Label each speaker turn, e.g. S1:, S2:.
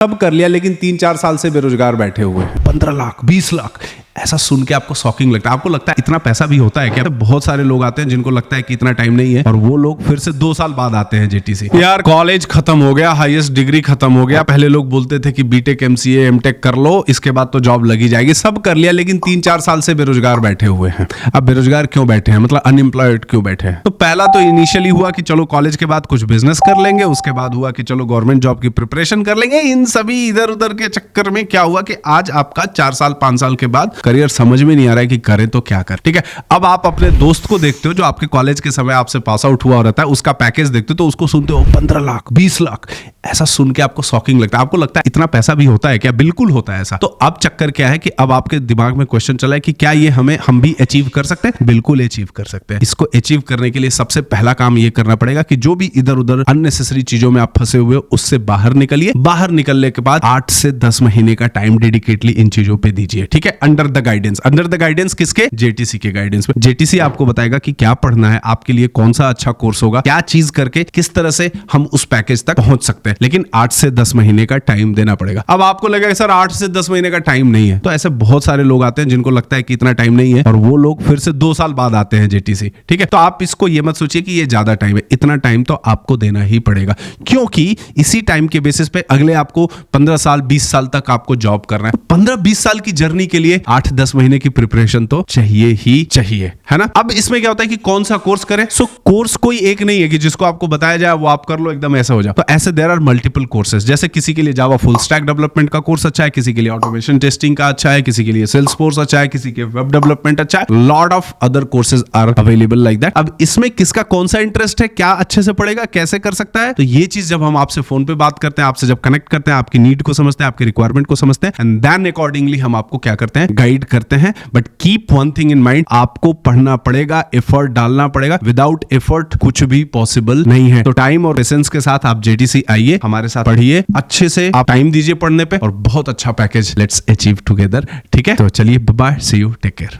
S1: सब कर लिया लेकिन 3-4 साल से बेरोजगार बैठे हुए हैं। 15 लाख 20 लाख ऐसा सुन के आपको शॉकिंग लगता है। आपको लगता है इतना पैसा भी होता है क्या? बहुत सारे लोग आते हैं जिनको लगता है कि इतना टाइम नहीं है और वो लोग फिर से 2 साल बाद आते हैं जेटीसी। यार कॉलेज खत्म हो गया, हाईएस्ट डिग्री खत्म हो गया। पहले लोग बोलते थे कि बीटेक एमसीए एमटेक कर लो, इसके बाद तो जॉब लगी जाएगी। सब कर लिया लेकिन 3-4 साल से बेरोजगार बैठे हुए हैं। अब बेरोजगार क्यों बैठे हैं, मतलब अनएम्प्लॉयड क्यों बैठे हैं? तो पहला तो इनिशियली हुआ कि चलो कॉलेज के बाद कुछ बिजनेस कर लेंगे, उसके बाद हुआ कि चलो गवर्नमेंट जॉब की प्रिपरेशन कर लेंगे। इन सभी इधर उधर के चक्कर में क्या हुआ कि आज आपका 4 साल 5 साल के बाद करियर समझ में नहीं आ रहा है कि करें तो क्या करें। ठीक है, अब आप अपने दोस्त को देखते हो जो आपके कॉलेज के समय आपसे पास आउट हुआ रहता है, उसका पैकेज देखते हो तो उसको सुनते हो 15 लाख 20 लाख ऐसा सुन के आपको शॉकिंग लगता है। आपको लगता है इतना पैसा भी होता है क्या? बिल्कुल होता है ऐसा। तो अब चक्कर क्या है कि अब आपके दिमाग में क्वेश्चन चला है कि क्या ये हम भी अचीव कर सकते हैं? बिल्कुल अचीव कर सकते हैं। इसको अचीव करने के लिए सबसे पहला काम ये करना पड़ेगा कि जो भी इधर उधर अननेसेसरी चीजों में आप फंसे हुए हो उससे बाहर निकलिए। बाहर निकलने के बाद 8 से 10 महीने का टाइम डेडिकेटली इन चीजों पे दीजिए। ठीक है, अंडर द गाइडेंस किसके? जेटीसी के गाइडेंस में। जेटीसी आपको बताएगा कि क्या पढ़ना है, आपके लिए कौन सा अच्छा कोर्स होगा, क्या चीज करके किस तरह से हम उस पैकेज तक पहुंच सकते हैं। लेकिन 8 से 10 महीने का टाइम देना पड़ेगा। अब आपको लगेगा सर 8 से 10 महीने का टाइम नहीं है, तो ऐसे बहुत सारे लोग आते हैं जिनको लगता है कि इतना टाइम नहीं है और वो लोग फिर से 2 साल बाद आते हैं जेटीसी। ठीक है, तो आप इसको ये मत सोचिए कि ये ज्यादा टाइम है। इतना टाइम तो आपको देना ही पड़ेगा, क्योंकि इसी टाइम के बेसिस पे अगले आपको 15 साल 20 साल तक आपको जॉब करना है। 15-20 साल की जर्नी के लिए 8-10 महीने की प्रिपरेशन तो चाहिए ही चाहिए, है ना। अब इसमें क्या होता है कि कौन सा कोर्स करें? सो कोर्स कोई एक नहीं है कि जिसको आपको बताया जाए वो आप कर लो एकदम ऐसा हो जाए। तो ऐसे देयर आर मल्टीपल कोर्सेज। जैसे किसी के लिए जावा फुल स्टैक डेवलपमेंट का कोर्स अच्छा है, किसी के लिए ऑटोमेशन टेस्टिंग का अच्छा है, किसी के लिए सेल्सफोर्स अच्छा है, किसी के वेब डेवलपमेंट अच्छा है। Lot of other courses are available like that. अब इसमें किसका कौन सा इंटरेस्ट है, क्या अच्छे से पड़ेगा, कैसे कर सकता है, तो ये चीज जब हम आपसे फोन पे बात करते हैं, आपसे जब कनेक्ट करते हैं, आपकी नीड को समझते हैं, आपकी रिक्वायरमेंट को समझते हैं, एंड देन अकॉर्डिंगली हम आपको क्या करते हैं, गाइड करते हैं। But keep one thing in mind, आपको पढ़ना पड़ेगा, एफर्ट डालना पड़ेगा। विदाउट एफर्ट कुछ भी पॉसिबल नहीं है। तो टाइम और पेशेंस के साथ आप जेटीसी आइए, हमारे साथ पढ़िए, अच्छे से आप टाइम दीजिए पढ़ने पे और बहुत अच्छा पैकेज लेट्स अचीव टुगेदर। ठीक है, तो चलिए bye, see you, take care.